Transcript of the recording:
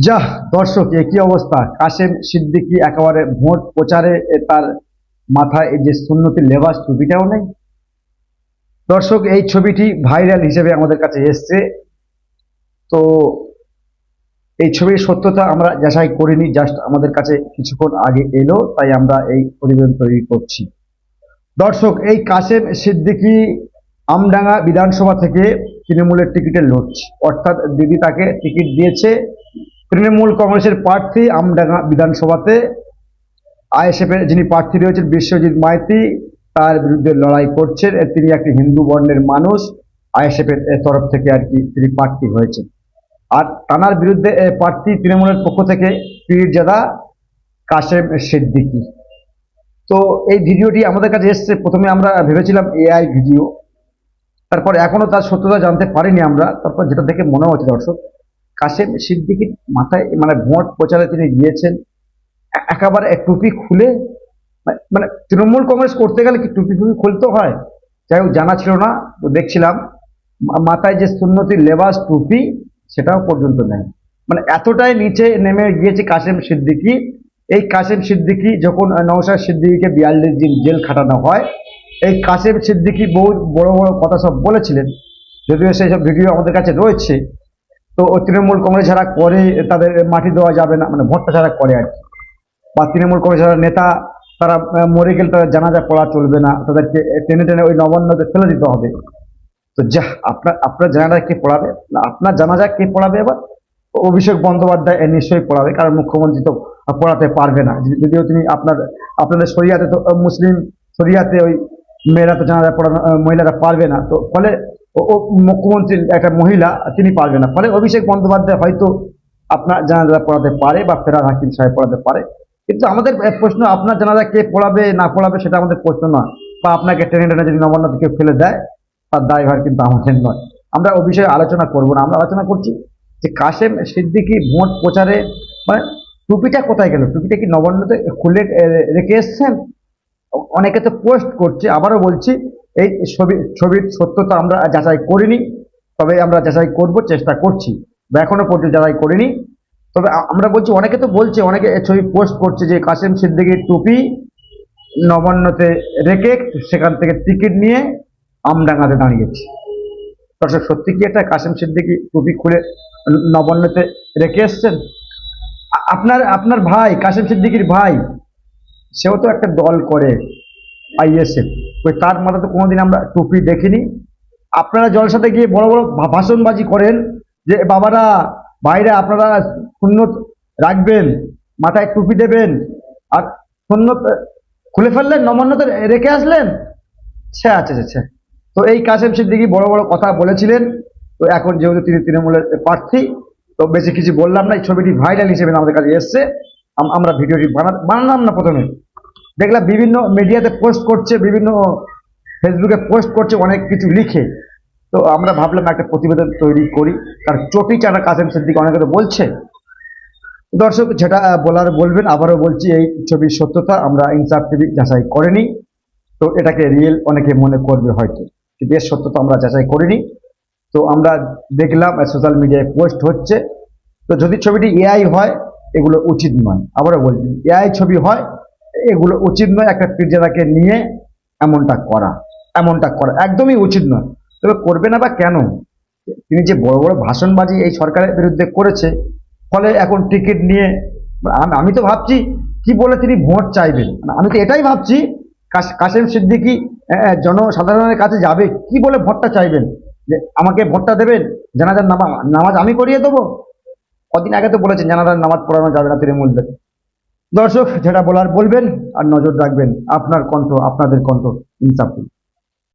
যাহ দর্শক, একই অবস্থা। কাশেম সিদ্দিকী একেবারে ভোট প্রচারে তার মাথায় এই যে সুন্নতি লেবাস টুপিটাও নেই। দর্শক, এই ছবিটি ভাইরাল হিসেবে আমাদের কাছে এসছে। তো এই ছবির সত্যতা আমরা যাচাই করিনি, জাস্ট আমাদের কাছে কিছুক্ষণ আগে এলো, তাই আমরা এই প্রতিবেদন তৈরি করছি। দর্শক, এই কাশেম সিদ্দিকী আমডাঙ্গা বিধানসভা থেকে তৃণমূলের টিকিটে লড়ছে, অর্থাৎ দিদি তাকে টিকিট দিয়েছে। তৃণমূল কংগ্রেসের প্রার্থী আমডাঙ্গা বিধানসভাতে আইএসএফ এর যিনি প্রার্থী রয়েছেন বিশ্বজিৎ মাইতি, তার বিরুদ্ধে লড়াই করছেন। তিনি একটি হিন্দু বর্ণের মানুষ, আইএসএফ এর তরফ থেকে আর কি তিনি প্রার্থী হয়েছেন। আর তানার বিরুদ্ধে প্রার্থী তৃণমূলের পক্ষ থেকে পীরজাদা কাশেম সিদ্দিকী। তো এই ভিডিওটি আমাদের কাছে এসছে, প্রথমে আমরা ভেবেছিলাম এআই ভিডিও, তারপর এখনো তার সত্যতা জানতে পারিনি আমরা। তারপর যেটা দেখে মনে হচ্ছে দর্শক, কাশেম সিদ্দিকীর মাথায় মানে ভোট প্রচারে তিনি গিয়েছেন একেবারে টুপি খুলে, মানে তৃণমূল কংগ্রেস করতে গেলে কি টুপি ফুপি খুলতে হয়? যাই হোক, জানা ছিল না। তো দেখছিলাম মাথায় যে সুন্নতি লেবাস টুপি সেটাও পর্যন্ত নেই, মানে এতটাই নিচে নেমে গিয়েছে কাশেম সিদ্দিকী। এই কাশেম সিদ্দিকী যখন নওশাদ সিদ্দিকীকে 42 দিন জেল খাটানো হয়, এই কাশেম সিদ্দিকী বহু বড় বড় কথা সব বলেছিলেন, যদিও সেই সব ভিডিও আমাদের কাছে রয়েছে। তো তৃণমূল কংগ্রেস যারা করে তাদের মাটি দেওয়া যাবে না, মানে ভোটটা যারা করে আর কি, বা তৃণমূল কংগ্রেস যারা নেতা তারা মরে গেলে তাদের জানাজা পড়া চলবে না, তাদেরকে টেনে টেনে ওই নবান্নতে ফেলে দিতে হবে। তো যা আপনার জানাজা কে পড়াবে? না, আপনার জানাজা কে পড়াবে? এবার অভিষেক বন্দ্যোপাধ্যায় নিশ্চয়ই পড়াবে, কারণ মুখ্যমন্ত্রী তো পড়াতে পারবে না। যদিও তিনি আপনাদের শরিয়াতে তো মুসলিম শরিয়াতে ওই মেয়েরা তো জানাজা পড়ানো, মহিলারা পারবে না। তো ফলে ও মুখ্যমন্ত্রী একটা মহিলা, তিনি পারবে না। ফলে অভিষেক বন্দ্যোপাধ্যায় হয়তো আপনার জানাজা পড়াতে পারে, বা ফেরার হাকিম সাহেব পড়াতে পারে। কিন্তু আমাদের প্রশ্ন, আপনার জানাজা কে পড়াবে না পড়াবে সেটা আমাদের প্রশ্ন নয়। বা আপনাকে টেনে টেনে যদি নবান্ন থেকে ফেলে দেয়, তার দায়ভার কিন্তু আমাদের নয়। আমরা ওই বিষয়ে আলোচনা করবো না, আমরা আলোচনা করছি যে কাশেম সিদ্দিকী ভোট প্রচারে মানে টুপিটা কোথায় গেল? টুপিটা কি নবান্নতে খুলে রেখে এসছেন? অনেকে তো পোস্ট করছে। আবারও বলছি, এই ছবির সত্যতা আমরা যাচাই করিনি, তবে আমরা যাচাই করব, চেষ্টা করছি, বা এখনো পর্যন্ত যাচাই করিনি। তবে আমরা বলছি, অনেকে তো বলছে, অনেকে ছবি পোস্ট করছে যে কাশেম সিদ্দিকীর টুপি নবান্নতে রেখে সেখান থেকে টিকিট নিয়ে আমডাঙ্গাতে দাঁড়িয়েছে। দর্শক, সত্যি কি এটা কাশেম সিদ্দিকী টুপি খুলে নবান্নতে রেখে এসছেন? আপনার ভাই কাশেম সিদ্দিকীর ভাই, সেও তো একটা দল করে আইএসএফ, ওই তার মাথায় তো কোনোদিন আমরা টুপি দেখিনি। আপনারা জলসাতে গিয়ে বড় বড় ভাষণবাজি করেন যে বাবারা, ভাইরা, আপনারা সুন্নত রাখবেন, মাথায় টুপি দেবেন, আর সুন্নত খুলে ফেললেন, নবান্নতে রেখে আসলেন। আচ্ছা। তো এই কাশেম সিদ্দিকী বড় বড় কথা বলেছিলেন। তো এখন যেহেতু তিনি তৃণমূলের প্রার্থী, তো বেশি কিছু বললাম না। এই ছবিটি ভাইরাল হিসেবে আমাদের কাছে এসছে, আমরা ভিডিওটি বানালাম না। প্রথমে দেখলাম বিভিন্ন মিডিয়াতে পোস্ট করছে, বিভিন্ন ফেসবুকে পোস্ট করছে, অনেক কিছু লিখে। তো আমরা ভাবলাম একটা প্রতিবেদন তৈরি করি, তার চটি চাটা কাশেম সিদ্দিকী অনেকে তো বলছে। দর্শক, যেটা বলার বলবেন। আবারও বলছি, এই ছবির সত্যতা আমরা ইনসাফ টিভি যাচাই করেনি। তো এটাকে রিয়েল অনেকে মনে করবে হয়তো, কিন্তু এর সত্যতা আমরা যাচাই করিনি। তো আমরা দেখলাম সোশ্যাল মিডিয়ায় পোস্ট হচ্ছে। তো যদি ছবিটি এআই হয়, এগুলো উচিত নয়। আবারও বলছি, এআই ছবি হয়, এগুলো উচিত নয়। একটা পীরজাদাকে নিয়ে এমনটা করা একদমই উচিত নয়। তবে করবে না বা কেন? তিনি যে বড় বড় ভাষণবাজি এই সরকারের বিরুদ্ধে করেছে, ফলে এখন টিকিট নিয়ে আমি তো ভাবছি কি বলে তিনি ভোট চাইবেন। আমি তো এটাই ভাবছি, কাশেম সিদ্দিকী জনসাধারণের কাছে যাবে কি বলে ভোটটা চাইবেন, যে আমাকে ভোটটা দেবেন, জানাজার নামাজ আমি করিয়ে দেবো। কদিন আগে তো বলেছেন জানাজার নামাজ পড়ানো যাবে না তৃণমূলদের। দর্শক, যেটা বলার বলবেন, আর নজর রাখবেন আপনার কণ্ঠ, আপনাদের কণ্ঠ ইনসাফ।